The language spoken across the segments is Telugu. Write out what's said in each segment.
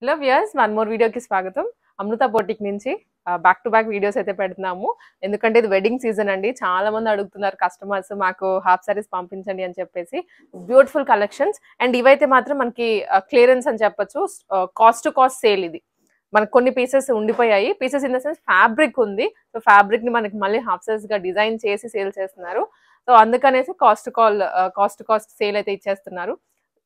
హలో వ్యూయర్స్, వన్ మోర్ వీడియోకి స్వాగతం. అమృత బొటిక్ నుంచి బ్యాక్ టు బ్యాక్ వీడియోస్ అయితే పెడుతున్నాము. ఎందుకంటే ఇది వెడ్డింగ్ సీజన్ అండి. చాలా మంది అడుగుతున్నారు కస్టమర్స్, మాకు హాఫ్ సారీస్ పంపించండి అని చెప్పేసి. Beautiful collections. అండ్ ఇవైతే మాత్రం మనకి క్లియరెన్స్ అని చెప్పొచ్చు. కాస్ట్ టు కాస్ట్ సేల్ ఇది. మనకు కొన్ని పీసెస్ ఉండిపోయాయి. Pieces in the sense fabric ఉంది. సో ఫ్యాబ్రిక్ ని మనకి మళ్ళీ హాఫ్ సారీస్ గా డిజైన్ చేసి సేల్ చేస్తున్నారు. సో అందుకనేసి కాస్ట్ టు కాస్ట్ సేల్ అయితే ఇచ్చేస్తున్నారు.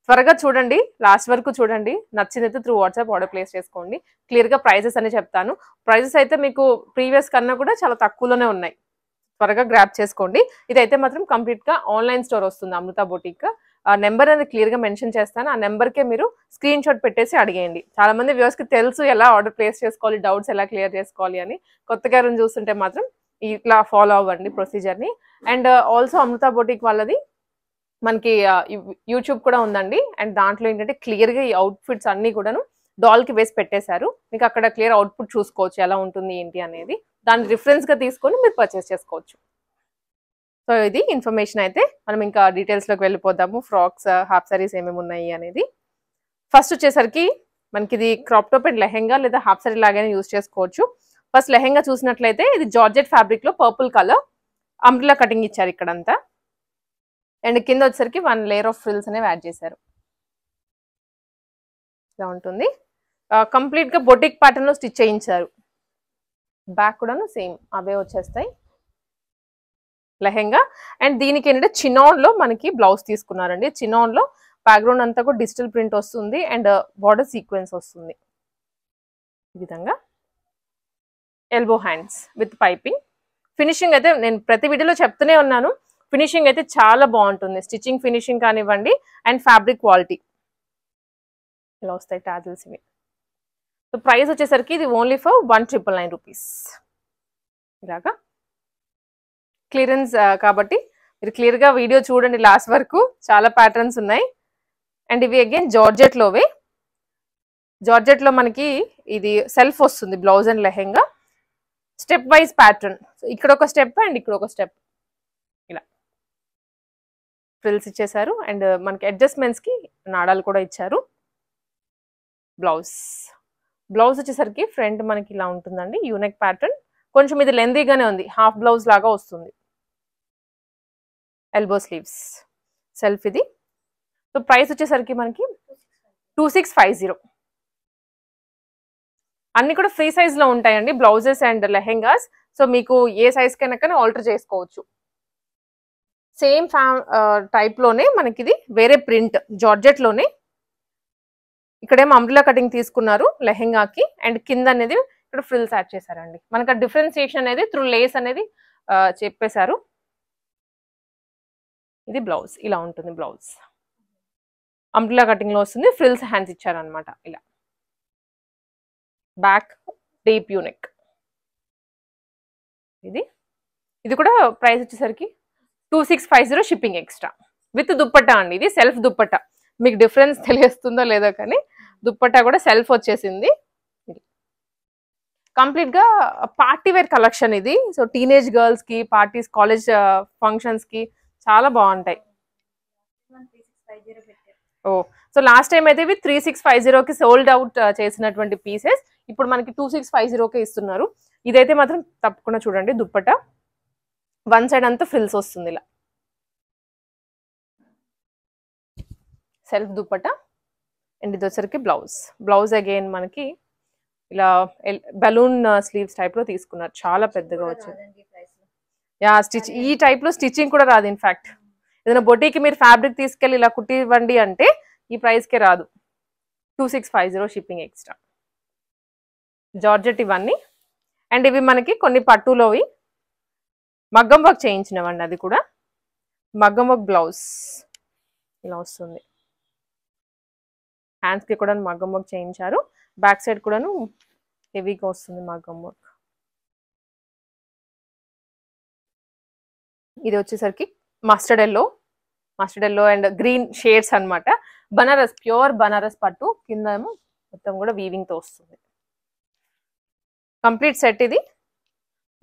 త్వరగా చూడండి, లాస్ట్ వరకు చూడండి. నచ్చినైతే త్రూ వాట్సాప్ ఆర్డర్ ప్లేస్ చేసుకోండి. క్లియర్ గా ప్రైజెస్ అని చెప్తాను. ప్రైజెస్ అయితే మీకు ప్రీవియస్ కన్నా కూడా చాలా తక్కువలోనే ఉన్నాయి. త్వరగా గ్రాప్ చేసుకోండి. ఇదైతే మాత్రం కంప్లీట్ గా ఆన్లైన్ స్టోర్ వస్తుంది అమృత బొటిక్. ఆ నెంబర్ అనేది క్లియర్ గా మెన్షన్ చేస్తాను. ఆ నెంబర్ కే మీరు స్క్రీన్ షాట్ పెట్టేసి అడిగేయండి. చాలా మంది వ్యూవర్స్ కి తెలుసు ఎలా ఆర్డర్ ప్లేస్ చేసుకోవాలి, డౌట్స్ ఎలా క్లియర్ చేసుకోవాలి అని. కొత్తగా ఎవరైనా చూస్తుంటే మాత్రం ఇట్లా ఫాలో అవ్వండి ప్రొసీజర్ ని. అండ్ ఆల్సో అమృత బొటిక్ వాళ్ళది మనకి యూట్యూబ్ కూడా ఉందండి. అండ్ దాంట్లో ఏంటంటే క్లియర్ గా ఈ అవుట్ఫిట్స్ అన్ని కూడాను డాల్ కి వేసి పెట్టేశారు. మీకు అక్కడ క్లియర్ అవుట్పుట్ చూసుకోవచ్చు ఎలా ఉంటుంది ఏంటి అనేది. దాన్ని రిఫరెన్స్ గా తీసుకొని మీరు పర్చేస్ చేసుకోవచ్చు. సో ఇది ఇన్ఫర్మేషన్. అయితే మనం ఇంకా డీటెయిల్స్ లోకి వెళ్ళిపోదాము. ఫ్రాక్స్, హాఫ్ సారీస్ ఏమేమి ఉన్నాయి అనేది. ఫస్ట్ వచ్చేసరికి మనకి ఇది క్రాప్ టాప్ అండ్ లెహెంగా లేదా హాఫ్ సారీ లాగానే యూజ్ చేసుకోవచ్చు. ఫస్ట్ లెహెంగా చూసినట్లయితే ఇది జార్జెట్ ఫ్యాబ్రిక్ లో పర్పుల్ కలర్ అంబ్రెల్లా కటింగ్ ఇచ్చారు ఇక్కడంతా. అండ్ కింద వచ్చేసరికి 1 లేయర్ ఆఫ్ ఫ్రిల్స్ అనేవి యాడ్ చేశారు. ఇలా ఉంటుంది. కంప్లీట్ గా బొటిక్ ప్యాటర్న్ లో స్టిచ్ చేయించారు. బ్యాక్ కూడాను సేమ్ అవే వచ్చేస్తాయి లెహెంగా. అండ్ దీనికి ఏంటంటే చినాన్ లో మనకి బ్లౌజ్ తీసుకున్నారండి. చినాన్ లో బ్యాక్గ్రౌండ్ అంతా కూడా డిజిటల్ ప్రింట్ వస్తుంది అండ్ బార్డర్ సీక్వెన్స్ వస్తుంది ఈ విధంగా. Elbow hands with piping. Finishing అయితే నేను ప్రతి వీడియోలో చెప్తూనే ఉన్నాను, ఫినిషింగ్ అయితే చాలా బాగుంటుంది. స్టిచ్చింగ్ ఫినిషింగ్ కానివ్వండి అండ్ ఫ్యాబ్రిక్ క్వాలిటీ ఇలా వస్తాయి టాజిల్స్ ఇవి. సో ప్రైస్ వచ్చేసరికి ఇది ఓన్లీ ఫర్ 1,999 రూపీస్. ఇలాగా క్లియరెన్స్ కాబట్టి మీరు క్లియర్గా వీడియో చూడండి లాస్ట్ వరకు. చాలా ప్యాటర్న్స్ ఉన్నాయి. అండ్ ఇవి అగైన్ జార్జెట్లోవే. జార్జెట్లో మనకి ఇది సెల్ఫ్ వస్తుంది blouse and lehenga. Step wise pattern. ఇక్కడ ఒక స్టెప్ అండ్ ఇక్కడ ఒక స్టెప్ ఇలా ఫ్రిల్స్ ఇచ్చేసారు. అండ్ మనకి అడ్జస్ట్మెంట్స్ కి నాడాలు కూడా ఇచ్చారు. బ్లౌజ్ వచ్చేసరికి ఫ్రంట్ మనకి ఇలా ఉంటుందండి. U-neck pattern. కొంచెం ఇది లెందీగానే ఉంది, హాఫ్ బ్లౌజ్ లాగా వస్తుంది. ఎల్బో స్లీవ్స్ సెల్ఫ్ ఇది. సో ప్రైస్ వచ్చేసరికి మనకి 2650. అన్ని కూడా ఫ్రీ సైజ్ లో ఉంటాయండి బ్లౌజెస్ అండ్ లెహెంగాస్. సో మీకు ఏ సైజ్ కైనా కానీ ఆల్టర్ చేసుకోవచ్చు. సేమ్ టైప్ లోనే మనకి ఇది వేరే ప్రింట్ జార్జెట్ లోనే. ఇక్కడేమో అంబ్రెల్లా కటింగ్ తీసుకున్నారు లెహెంగాకి. అండ్ కింద అనేది ఇక్కడ ఫ్రిల్స్ యాడ్ చేశారండి. మనకి డిఫరెన్సియేషన్ అనేది త్రూ లేస్ అనేది చెప్పేశారు. ఇది బ్లౌజ్ ఇలా ఉంటుంది. బ్లౌజ్ అంబ్రెల్లా కటింగ్ లో వస్తుంది. ఫ్రిల్స్ హ్యాండ్స్ ఇచ్చారనమాట ఇలా. Back deep U-neck. ఇది కూడా ప్రైస్ వచ్చేసరికి 2650 షిప్పింగ్ ఎక్స్ట్రా విత్ దుప్పట్టా అండి. ఇది సెల్ఫ్ దుప్పట్టా. మీకు డిఫరెన్స్ తెలియస్తుందో లేదో కానీ దుప్పట్టా కూడా సెల్ఫ్ వచ్చేసింది. కంప్లీట్ గా పార్టీ వేర్ కలెక్షన్ ఇది. సో టీనేజ్ గర్ల్స్ కి, పార్టీస్, కాలేజ్ ఫంక్షన్స్ కి చాలా బాగుంటాయి. సో లాస్ట్ టైం అయితే ఇవి 3650కి సోల్డ్ అవుట్ చేసినటువంటి పీసెస్ ఇప్పుడు మనకి 2650కే ఇస్తున్నారు. ఇదైతే మాత్రం తప్పకుండా చూడండి. దుప్పట్టా వన్ సైడ్ అంతా ఫ్రిల్స్ వస్తుంది ఇలా. సెల్ఫ్ దుప్పట్టా. అండ్ ఇది వచ్చరికి బ్లౌజ్ అగైన్ మనకి ఇలా బలూన్ స్లీవ్స్ టైప్ లో తీసుకున్నారు. చాలా పెద్దగా వచ్చింది. యా ఈ టైప్ లో స్టిచ్చింగ్ కూడా రాదు. ఇన్ఫాక్ట్ ఏదైనా బొటీకి మీరు ఫ్యాబ్రిక్ తీసుకెళ్ళి ఇలా కుట్టి ఇవ్వండి అంటే ఈ ప్రైస్కే రాదు. 2650 షిప్పింగ్ ఎక్స్ట్రా. జార్జెట్ ఇవన్నీ. అండ్ ఇవి మనకి కొన్ని పట్టులోవి మగ్గం వర్క్ చేయించినవండి. అది కూడా మగ్గం వర్క్ బ్లౌజ్ ఇలా వస్తుంది. హ్యాండ్స్ కి కూడా మగ్గం వర్క్ చేయించారు. బ్యాక్ సైడ్ కూడాను హెవీగా వస్తుంది మగ్గం వర్క్. ఇది వచ్చేసరికి mustard yellow and green shades అన్నమాట. బనారస్, ప్యూర్ బనారస్ పట్టు. కింద ఏమో మొత్తం కూడా వీవింగ్ తో వస్తుంది. కంప్లీట్ సెట్ ఇది.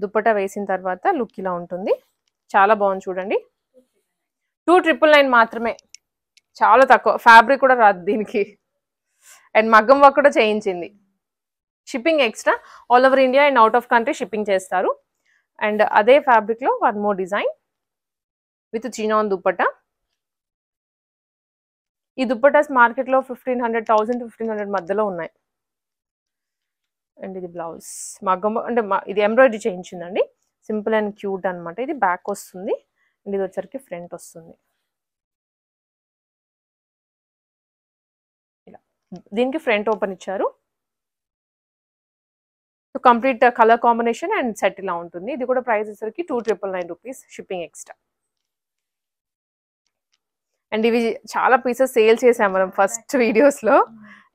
దుప్పటా వేసిన తర్వాత లుక్ ఇలా ఉంటుంది. చాలా బాగుంది చూడండి. 2999 మాత్రమే. చాలా తక్కువ. ఫ్యాబ్రిక్ కూడా రాదు దీనికి. అండ్ మగ్గం వర్క్ కూడా చేయించింది. Shipping extra, all over India and out of country shipping చేస్తారు. అండ్ అదే ఫ్యాబ్రిక్లో one more design with chinon dupatta. ఈ దుప్పటాస్ మార్కెట్లో 1500, 1000-1500 మధ్యలో ఉన్నాయి. అండ్ ఇది బ్లౌజ్ మగ్గం అంటే ఇది ఎంబ్రాయిడరీ చేయించిందండి. సింపుల్ అండ్ క్యూట్ అనమాట. ఇది బ్యాక్ వస్తుంది అండ్ ఇది వచ్చరికి ఫ్రంట్ వస్తుంది. ఇలా దీనికి ఫ్రంట్ ఓపెన్ ఇచ్చారు. So complete colour combination and set ఇలా ఉంటుంది. ఇది కూడా ప్రైస్ వచ్చరికి 299 రూపీస్ షిప్పింగ్ ఎక్స్ట్రా. అండ్ ఇవి చాలా పీసెస్ సేల్ చేసాం మనం ఫస్ట్ వీడియోస్లో.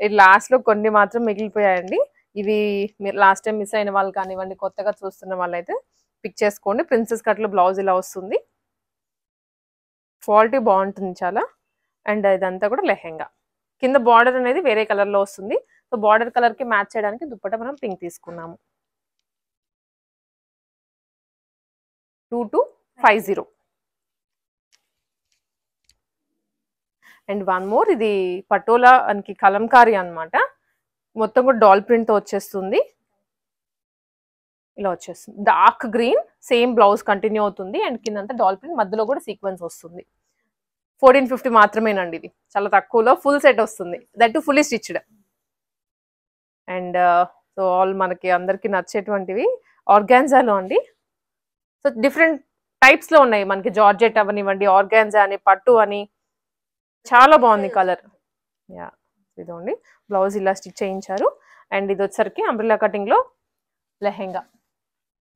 ఇది లాస్ట్లో కొన్ని మాత్రం మిగిలిపోయాయండి. ఇవి మీరు లాస్ట్ టైం మిస్ అయిన వాళ్ళు కానివ్వండి, కొత్తగా చూస్తున్న వాళ్ళైతే పిక్ చేసుకోండి. ప్రిన్సెస్ కట్లో బ్లౌజ్ ఇలా వస్తుంది. క్వాలిటీ బాగుంటుంది చాలా. అండ్ ఇదంతా కూడా లెహెంగా. కింద బార్డర్ అనేది వేరే కలర్లో వస్తుంది. సో బార్డర్ కలర్కి మ్యాచ్ చేయడానికి దుప్పట మనం పింక్ తీసుకున్నాము. 2250. అండ్ వన్ మోర్, ఇది పటోలా అనికి కలంకారీ అనమాట. మొత్తం కూడా డాల్ ప్రింట్తో వచ్చేస్తుంది. ఇలా వచ్చేస్తుంది dark green. Same blouse continue అవుతుంది అండ్ కిందంతా డాల్ ప్రింట్, మధ్యలో కూడా సీక్వెన్స్ వస్తుంది. 1450 మాత్రమేనండి. ఇది చాలా తక్కువలో ఫుల్ సెట్ వస్తుంది, that fully stitched. And so all మనకి అందరికి నచ్చేటువంటివి ఆర్గాన్జాలో అండి. సో డిఫరెంట్ టైప్స్లో ఉన్నాయి మనకి. జార్జెట్ అవనివ్వండి, ఆర్గాన్జా అని, పట్టు అని, చాలా బాగుంది కలర్. యా ఇదండి బ్లౌజ్ ఇలా స్టిచ్ చేయించారు. అండ్ ఇది వచ్చరికి అంబ్రెల్లా కటింగ్లో లెహెంగా.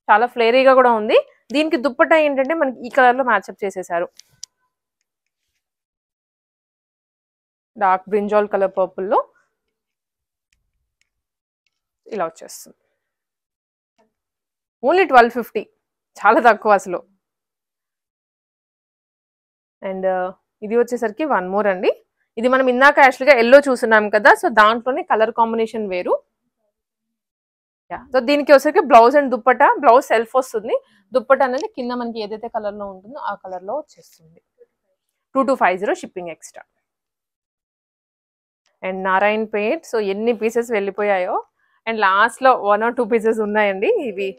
చాలా ఫ్లేరీగా కూడా ఉంది. దీనికి దుప్పట్టా ఏంటంటే మనకి ఈ కలర్లో మ్యాచ్అప్ చేసేసారు. డార్క్ బ్రింజాల్ కలర్ పర్పుల్లో ఇలా వచ్చేస్తుంది. ఓన్లీ 1250, చాలా తక్కువ అసలు. అండ్ ఇది వచ్చేసరికి వన్ మోర్ అండి. ఇది మనం ఇందాక యాక్చువల్గా ఎల్లో చూస్తున్నాం కదా, సో దాంట్లోనే కలర్ కాంబినేషన్ వేరు. సో దీనికి వచ్చేసరికి blouse and dupatta. Blouse self వస్తుంది, దుప్పట అనేది కింద మనకి ఏదైతే కలర్లో ఉంటుందో ఆ కలర్లో వచ్చేస్తుంది. 2250 shipping extra. And Narayanpet. So ఎన్ని పీసెస్ వెళ్ళిపోయాయో. అండ్ లాస్ట్లో 1 or 2 పీసెస్ ఉన్నాయండి. ఇవి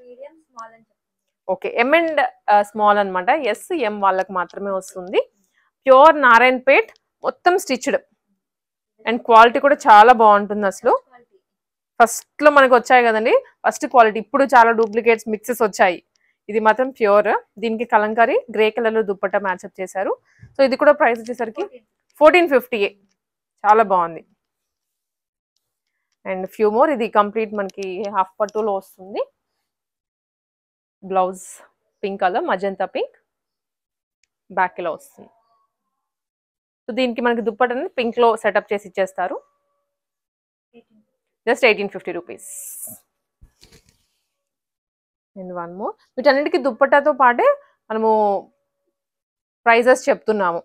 ఓకే, ఎం అండ్ స్మాల్ అనమాట. ఎస్ ఎం వాళ్ళకి మాత్రమే వస్తుంది. ప్యూర్ నారాయణ్ పేట్, మొత్తం స్టిచ్డ్ అండ్ క్వాలిటీ కూడా చాలా బాగుంటుంది. అసలు ఫస్ట్లో మనకు వచ్చాయి కదండి ఫస్ట్ క్వాలిటీ, ఇప్పుడు చాలా డూప్లికేట్స్ మిక్సెస్ వచ్చాయి. ఇది మాత్రం ప్యూర్. దీనికి కలంకారీ గ్రే కలర్లో దుప్పట్టా మ్యాచ్అప్ చేశారు. సో ఇది కూడా ప్రైస్ వచ్చేసరికి 1450. చాలా బాగుంది. And few more. ఇది కంప్లీట్ మనకి హాఫ్ పట్టులో వస్తుంది. Blouse pink colour, magenta pink, back ఇలా వస్తుంది. సో దీనికి మనకి దుప్పట అనేది పింక్లో సెటప్ చేసి ఇచ్చేస్తారు. Just 1850 rupees. And one more. వీటన్నిటికీ దుప్పటాతో పాటే మనము ప్రైజెస్ చెప్తున్నాము.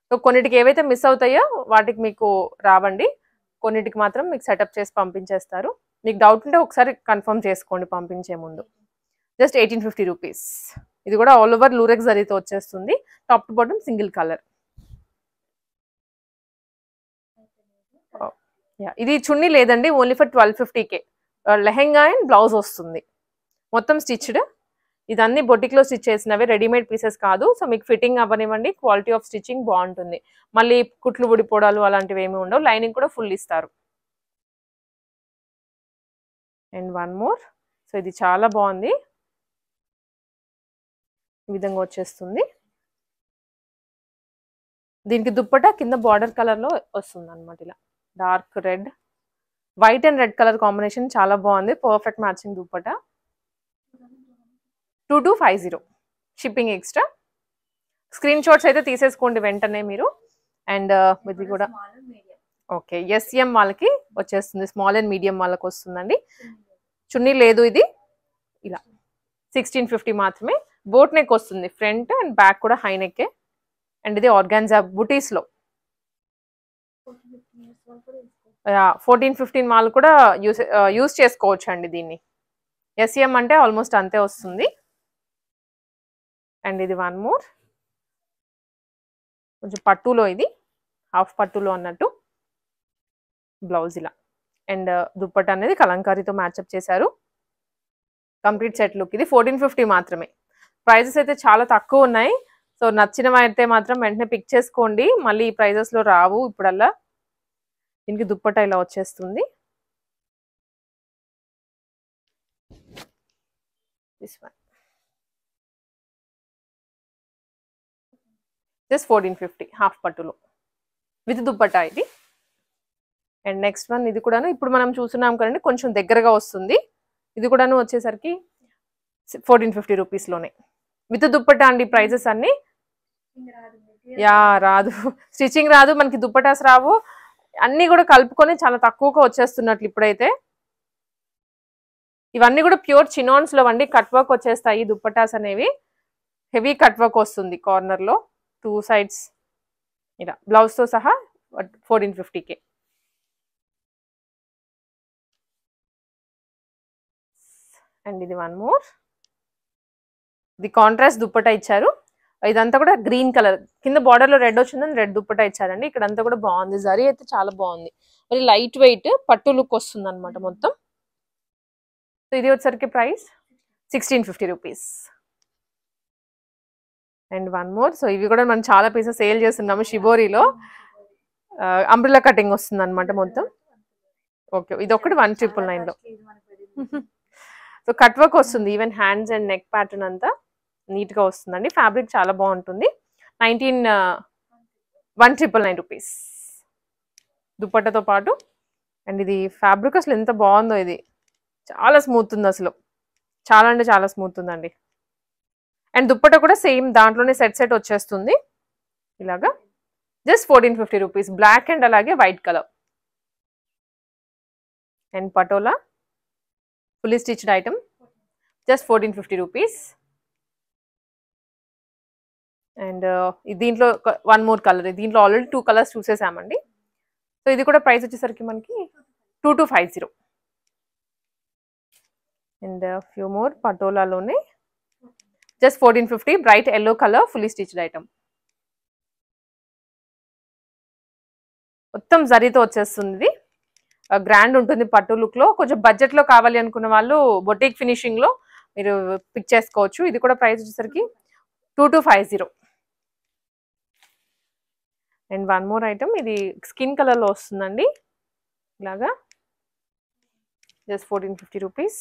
సో కొన్నిటికి ఏవైతే మిస్ అవుతాయో వాటికి మీకు రావండి, కొన్నిటికి మాత్రం మీకు సెటప్ చేసి పంపించేస్తారు. మీకు డౌట్ ఉంటే ఒకసారి కన్ఫర్మ్ చేసుకోండి పంపించే ముందు. Just 1850 rupees. ఇది కూడా ఆల్ ఓవర్ లూరెక్స్ జరీతో వచ్చేస్తుంది. Top to bottom single colour. ఇది చున్నీ లేదండి, ఓన్లీ ఫర్ 1250కే. లెహెంగా అండ్ బ్లౌజ్ వస్తుంది, మొత్తం స్టిచ్డ్. ఇదన్నీ బొటిక్లో స్టిచ్ చేసినవి, రెడీమేడ్ పీసెస్ కాదు. సో మీకు ఫిట్టింగ్ అవ్వనివ్వండి, క్వాలిటీ ఆఫ్ స్టిచ్చింగ్ బాగుంటుంది. మళ్ళీ కుట్లు ఊడిపోవడాలు అలాంటివి ఏమి ఉండవు. లైనింగ్ కూడా ఫుల్ ఇస్తారు. And one more. సో ఇది చాలా బాగుంది. ఈ విధంగా వచ్చేస్తుంది. దీనికి దుప్పట కింద బార్డర్ కలర్లో వస్తుంది అనమాట. ఇలా dark red, white and red colour combination చాలా బాగుంది. Perfect matching dupatta. 2250 shipping extra. Screen shots అయితే తీసేసుకోండి వెంటనే మీరు. అండ్ ఇది కూడా ఓకే, ఎస్ఎం వాళ్ళకి వచ్చేస్తుంది, స్మాల్ అండ్ మీడియం వాళ్ళకి వస్తుందండి. చున్నీ లేదు. ఇది ఇలా 1650 మాత్రమే. బోట్ నెక్ వస్తుంది, ఫ్రంట్ అండ్ బ్యాక్ కూడా హై నెక్కే. అండ్ ఇది ఆర్గాన్జా బుటీస్లో. 14-15 వాళ్ళు కూడా యూస్ చేసుకోవచ్చు అండి దీన్ని. ఎస్ఎం అంటే ఆల్మోస్ట్ అంతే వస్తుంది. అండ్ ఇది వన్ మోర్, కొంచెం పట్టులో, ఇది హాఫ్ పట్టులో అన్నట్టు. బ్లౌజ్ ఇలా అండ్ దుప్పట్టా అనేది కలంకారీతో మ్యాచ్అప్ చేశారు. Complete set look. ఇది 1450 మాత్రమే. ప్రైజెస్ అయితే చాలా తక్కువ ఉన్నాయి. సో నచ్చినవైతే మాత్రం వెంటనే పిక్ చేసుకోండి, మళ్ళీ ఈ ప్రైజెస్లో రావు ఇప్పుడల్లా. దీనికి దుప్పట్టా ఇలా వచ్చేస్తుంది. దిస్ వన్ జస్ట్ 1450 హాఫ్ పట్టులో విత్ దుప్పట్టా ఇది. అండ్ నెక్స్ట్ వన్ ఇది కూడాను ఇప్పుడు మనం చూస్తున్నాం కదండి, కొంచెం దగ్గరగా వస్తుంది. ఇది కూడాను వచ్చేసరికి 1450 రూపీస్లోనే విత్ దుప్పట్టా అండి. ప్రైజెస్ అన్ని యా రాదు, స్టిచ్చింగ్ రాదు, మనకి దుప్పటాస్ రావు, అన్నీ కూడా కలుపుకొని చాలా తక్కువగా వచ్చేస్తున్నట్లు ఇప్పుడైతే. ఇవన్నీ కూడా ప్యూర్ చినాన్స్లో అండి, కట్ వర్క్ వచ్చేస్తాయి దుప్పటాస్ అనేవి. హెవీ కట్ వర్క్ వస్తుంది కార్నర్లో 2 sides ఇలా బ్లౌజ్తో సహా 1450K. అండ్ ఇది వన్ మోర్, ఇది కాంట్రాస్ట్ దుప్పటా ఇచ్చారు. ఇదంతా కూడా గ్రీన్ కలర్, కింద బార్డర్లో రెడ్ వచ్చిందని రెడ్ దుప్పటా ఇచ్చారండి. ఇక్కడంతా కూడా బాగుంది, జరీ అయితే చాలా బాగుంది, మరి లైట్ వెయిట్ పట్టు లుక్ వస్తుంది అనమాట మొత్తం. సో ఇది వచ్చేసరికి price 1650 rupees. And one more, so ఇవి కూడా మనం చాలా పీసెస్ సేల్ చేస్తున్నాము షిబోరిలో. అంబ్రెల్లా కటింగ్ వస్తుంది అనమాట మొత్తం. ఓకే, ఇది ఒకటి 1999లో. సో కట్ వర్క్ వస్తుంది, even hands and neck pattern అంతా నీట్గా వస్తుందండి. ఫ్యాబ్రిక్ చాలా బాగుంటుంది. 1999 రూపీస్ దుప్పట్టతో పాటు. అండ్ ఇది ఫ్యాబ్రిక్ అసలు ఎంత బాగుందో, ఇది చాలా స్మూత్ ఉంది అసలు, చాలా అంటే చాలా స్మూత్ ఉందండి. అండ్ దుప్పట్ట కూడా సేమ్ దాంట్లోనే సెట్ వచ్చేస్తుంది ఇలాగా. జస్ట్ 1450 రూపీస్, బ్లాక్ అండ్ అలాగే white colour. And patola fully stitched item, just 1450 rupees. And దీంట్లో వన్ మోర్ కలర్, దీంట్లో ఆల్రెడీ 2 కలర్స్ చూసేసామండి. సో ఇది కూడా ప్రైస్ వచ్చేసరికి మనకి 2250. అండ్ ఫ్యూ మోర్ పటోలాలోనే just 1450, bright yellow colour fully stitched item. మొత్తం జరీతో వచ్చేస్తుంది. ఇది గ్రాండ్ ఉంటుంది పట్టు లుక్లో. కొంచెం బడ్జెట్లో కావాలి అనుకున్న వాళ్ళు బొటిక్ ఫినిషింగ్లో మీరు పిక్ చేసుకోవచ్చు. ఇది కూడా ప్రైస్ వచ్చేసరికి 2250. అండ్ వన్ మోర్ ఐటమ్, ఇది స్కిన్ కలర్లో వస్తుందండి ఇలాగా, జస్ట్ 1450 రూపీస్.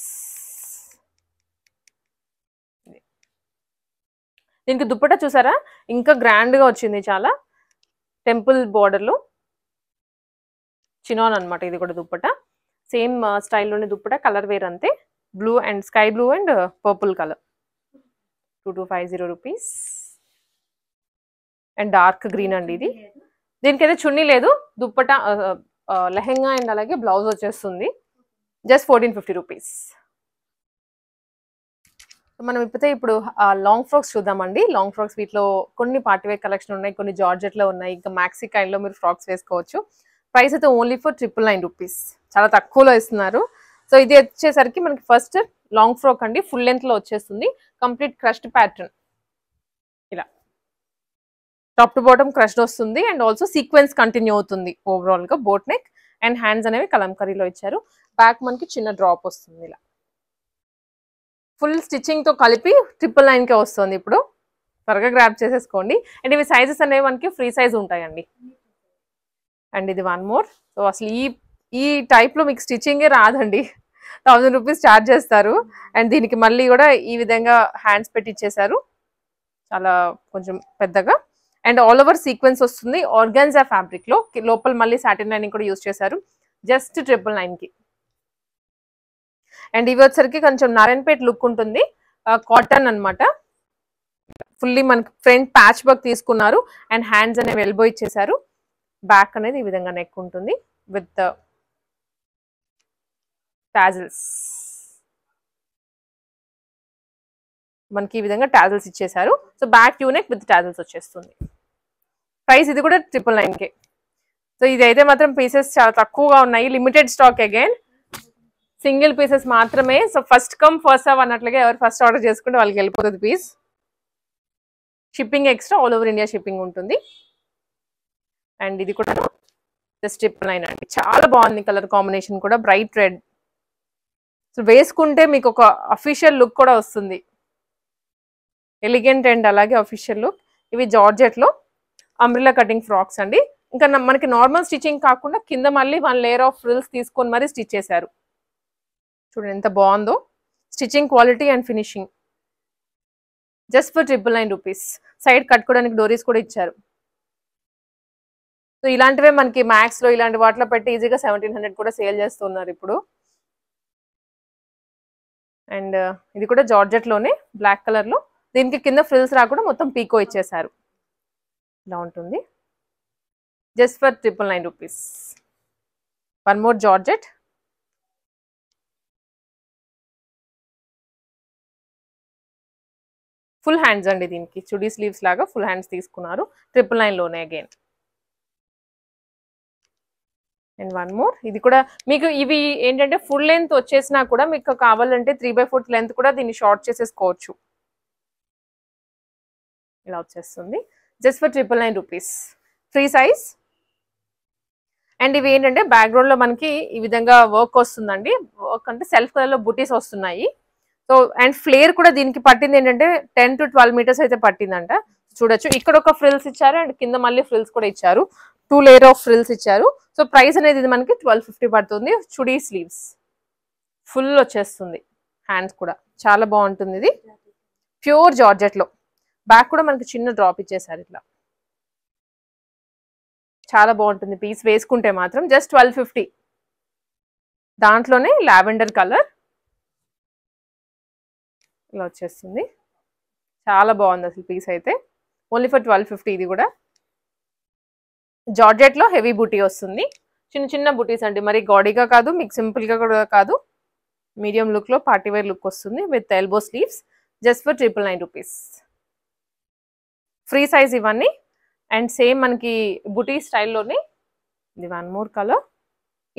దీనికి దుప్పట్టా చూసారా, ఇంకా గ్రాండ్గా వచ్చింది, చాలా టెంపుల్ బార్డర్లో చినాన్ అనమాట. ఇది కూడా దుప్పట్టా సేమ్ స్టైల్లోనే దుప్పట్టా, కలర్ వేర్ అంతే, blue and sky blue and purple colour. 2250 rupees. And dark green అండి ఇది. దీనికైతే చున్నీ లేదు, దుప్పట్టా లెహెంగా అండ్ అలాగే బ్లౌజ్ వచ్చేస్తుంది. Just 1450 rupees. మనం ఇప్పుడు లాంగ్ ఫ్రాక్స్ చూద్దామండి. లాంగ్ ఫ్రాక్స్ వీటిలో కొన్ని పార్టీవేర్ కలెక్షన్ ఉన్నాయి, కొన్ని జార్జెట్లో ఉన్నాయి, ఇంకా మ్యాక్సీ కైండ్లో మీరు ఫ్రాక్స్ వేసుకోవచ్చు. ప్రైస్ అయితే ఓన్లీ ఫర్ 999 రూపీస్, చాలా తక్కువలో ఇస్తున్నారు. సో ఇది వచ్చేసరికి మనకి ఫస్ట్ లాంగ్ ఫ్రాక్ అండి, ఫుల్ లెంత్లో వచ్చేస్తుంది, కంప్లీట్ క్రష్డ్ ప్యాటర్న్ ఇలా టాప్ టు బాటమ్ క్రష్డ్ వస్తుంది. అండ్ ఆల్సో సీక్వెన్స్ కంటిన్యూ అవుతుంది ఓవరాల్గా. బోట్ నెక్ అండ్ హ్యాండ్స్ అనేవి కలంకరీలో ఇచ్చారు. బ్యాక్ మనకి చిన్న డ్రాప్ వస్తుంది ఇలా. ఫుల్ స్టిచ్చింగ్తో కలిపి 999కే వస్తుంది. ఇప్పుడు త్వరగా గ్రాప్ చేసేసుకోండి. అండ్ ఇవి సైజెస్ అనేవి మనకి ఫ్రీ సైజ్ ఉంటాయండి. అండ్ ఇది వన్ మోర్. సో అసలు ఈ టైప్లో మీకు స్టిచ్చింగే రాదండి, 1000 రూపీస్ ఛార్జ్ చేస్తారు. అండ్ దీనికి మళ్ళీ కూడా ఈ విధంగా హ్యాండ్స్ పెట్టి ఇచ్చేసారు, చాలా కొంచెం పెద్దగా. అండ్ ఆల్ ఓవర్ సీక్వెన్స్ వస్తుంది ఆర్గాన్జా ఫ్యాబ్రిక్లో, లోపల మళ్ళీ సాటిన్ లైనింగ్ కూడా యూజ్ చేశారు. జస్ట్ 999కి. అండ్ ఇవి వచ్చరికి కొంచెం నారాయణపేట్ లుక్ ఉంటుంది, కాటన్ అనమాట. ఫుల్లీ మనకి ఫ్రంట్ ప్యాచ్ వర్క్ తీసుకున్నారు అండ్ హ్యాండ్స్ అనేవి ఎల్బో ఇచ్చేసారు. బ్యాక్ అనేది ఈ విధంగా నెక్ ఉంటుంది విత్ టాజిల్స్. మనకి ఈ విధంగా టాజిల్స్ ఇచ్చేసారు. So back U-neck with tassels వచ్చేస్తుంది. ప్రైస్ ఇది కూడా 999కే. సో ఇదైతే మాత్రం పీసెస్ చాలా తక్కువగా ఉన్నాయి, limited stock, again single pieces మాత్రమే. So first come first serve అన్నట్లుగా ఎవరు ఫస్ట్ ఆర్డర్ చేసుకుంటే వాళ్ళకి వెళ్ళిపోతుంది piece. Shipping extra, all over India shipping ఉంటుంది. అండ్ ఇది కూడా జస్ట్ 999 అండి. చాలా బాగుంది కలర్ కాంబినేషన్ కూడా, బ్రైట్ రెడ్. సో వేసుకుంటే మీకు ఒక అఫీషియల్ లుక్ కూడా వస్తుంది, ఎలిగెంట్ అండ్ అలాగే అఫీషియల్ లుక్. ఇవి జార్జెట్ లో అంబ్రెల్లా కటింగ్ ఫ్రాక్స్ అండి. ఇంకా మనకి నార్మల్ స్టిచింగ్ కాకుండా కింద మళ్ళీ 1 లేయర్ ఆఫ్ ఫ్రిల్స్ తీసుకొని మరీ స్టిచ్ చేశారు. చూడండి ఎంత బాగుందో stitching quality and finishing. Just for 999 rupees. Side కట్టుకోవడానికి డోరీస్ కూడా ఇచ్చారు. సో ఇలాంటివే మనకి మ్యాక్స్ లో ఇలాంటి వాటిలో పెట్టి ఈజీగా 1700 కూడా సేల్ చేస్తున్నారు ఇప్పుడు. అండ్ ఇది కూడా జార్జెట్ లోనే బ్లాక్ కలర్ లో, దీనికి కింద ఫ్రిల్స్ రాకుండా మొత్తం పీకో ఇచ్చేసారు. ఇలా ఉంటుంది. Just for 999 rupees. One more georgette. Full hands అండి, దీనికి చుడీ స్లీవ్స్ లాగా ఫుల్ హ్యాండ్స్ తీసుకున్నారు. 999 లోనే అగైన్. And one more. ఇది కూడా మీకు ఇవి ఏంటంటే ఫుల్ లెంత్ వచ్చేసినా కూడా మీకు కావాలంటే 3/4 లెంత్ కూడా దీన్ని షార్ట్ చేసేసుకోవచ్చు. ఇలా వచ్చేస్తుంది. Just for 999 rupees. Free size. And ఇవి ఏంటంటే బ్యాక్గ్రౌండ్ లో మనకి ఈ విధంగా వర్క్ వస్తుందండి. వర్క్ అంటే సెల్ఫ్ కలర్ లో బుటీస్ వస్తున్నాయి. సో అండ్ ఫ్లేర్ కూడా దీనికి పట్టింది ఏంటంటే 10 to 12 మీటర్స్ అయితే పట్టిందంట. చూడొచ్చు ఇక్కడ ఒక ఫ్రిల్స్ ఇచ్చారు అండ్ కింద మళ్ళీ ఫ్రిల్స్ కూడా ఇచ్చారు. 2 లేయర్ ఆఫ్ ఫ్రిల్స్ ఇచ్చారు. సో ప్రైస్ అనేది ఇది మనకి 1250 పడుతుంది. చుడీ స్లీవ్స్ ఫుల్ వచ్చేస్తుంది. హ్యాండ్స్ కూడా చాలా బాగుంటుంది. ఇది ప్యూర్ జార్జెట్ లో. బ్యాక్ కూడా మనకి చిన్న డ్రాప్ ఇచ్చేసారు ఇట్లా. చాలా బాగుంటుంది పీస్ వేసుకుంటే మాత్రం. జస్ట్ 1250. దాంట్లోనే లావెండర్ కలర్ ఇలా వచ్చేస్తుంది. చాలా బాగుంది అసలు పీస్ అయితే. Only for 1250. ఇది కూడా జార్జెట్ లో హెవీ బుటీ వస్తుంది. చిన్న చిన్న బుటీస్ అండి, మరి గాడీగా కాదు, మీకు సింపుల్ గా కూడా కాదు, మీడియం లుక్ లో పార్టీ వేర్ లుక్ వస్తుంది with elbow sleeves. Just for 999 rupees. Free size ఇవన్నీ. అండ్ సేమ్ మనకి బుటీ స్టైల్లోనే ఇది వన్ మోర్ కలర్.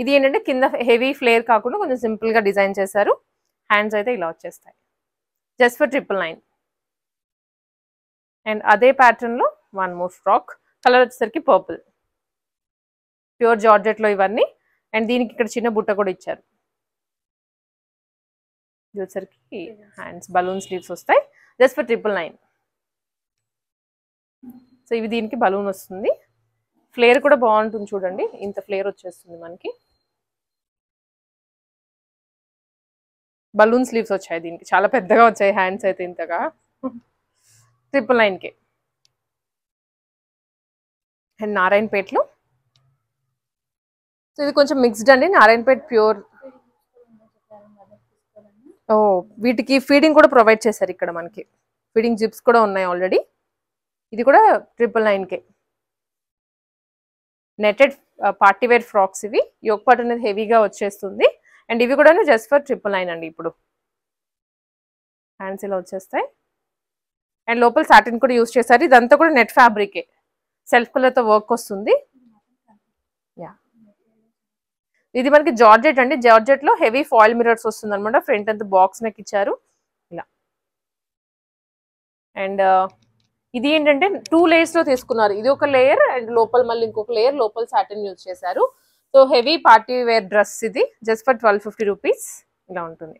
ఇది ఏంటంటే కింద హెవీ ఫ్లేర్ కాకుండా కొంచెం సింపుల్ గా డిజైన్ చేశారు. హ్యాండ్స్ అయితే ఇలా వచ్చేస్తాయి. Just for 999. అండ్ అదే ప్యాటర్న్ లో వన్ మోర్ ఫ్రాక్. కలర్ వచ్చేసరికి పర్పుల్. ప్యూర్ జార్జెట్ లో ఇవన్నీ. అండ్ దీనికి ఇక్కడ చిన్న బుట్ట కూడా ఇచ్చారు. ఇది వచ్చేసరికి హ్యాండ్స్ బలూన్ స్లీవ్స్ వస్తాయి. Just for 999. సో ఇవి దీనికి బలూన్ వస్తుంది. ఫ్లేర్ కూడా బాగుంటుంది చూడండి, ఇంత ఫ్లేర్ వచ్చేస్తుంది మనకి. బలూన్ స్లీవ్స్ వచ్చాయి దీనికి, చాలా పెద్దగా వచ్చాయి హ్యాండ్స్ అయితే ఇంతగా. 999కే. అండ్ నారాయణపేటలో. సో ఇది కొంచెం మిక్స్డ్ అండి. నారాయణపేట ప్యూర్. ఓ వీటికి ఫీడింగ్ కూడా ప్రొవైడ్ చేశారు ఇక్కడ మనకి. ఫీడింగ్ జిప్స్ కూడా ఉన్నాయి ఆల్రెడీ. ఇది కూడా 999కే. నెటెడ్ పార్టీ వేర్ ఫ్రాక్స్ ఇవి. యోక్ పార్ట్ అనేది హెవీగా వచ్చేస్తుంది. అండ్ ఇవి కూడా జస్ట్ ఫర్ 999 అండి. ఇప్పుడు హ్యాండ్స్ ఇలా వచ్చేస్తాయి. అండ్ లోపల సాటిన్ కూడా యూజ్ చేశారు. ఇదంతా కూడా నెట్ ఫ్యాబ్రికే, సెల్ఫ్ కలర్తో వర్క్ వస్తుంది. యా ఇది మనకి జార్జెట్ అండి. జార్జెట్ లో హెవీ ఫాయిల్ మిరర్స్ వస్తుంది అనమాట. ఫ్రంట్ అంతా బాక్స్ నెక్ ఇచ్చారు ఇలా. అండ్ ఇది ఏంటంటే 2 layers లో తీసుకున్నారు. ఇది ఒక లేయర్ అండ్ లోపల మళ్ళీ ఇంకొక లేయర్ లోపల సాటిన్ యూజ్ చేశారు. So heavy party wear dress ఇది. జస్ట్ ఫర్ 1250 రూపీస్ ఇలా ఉంటుంది.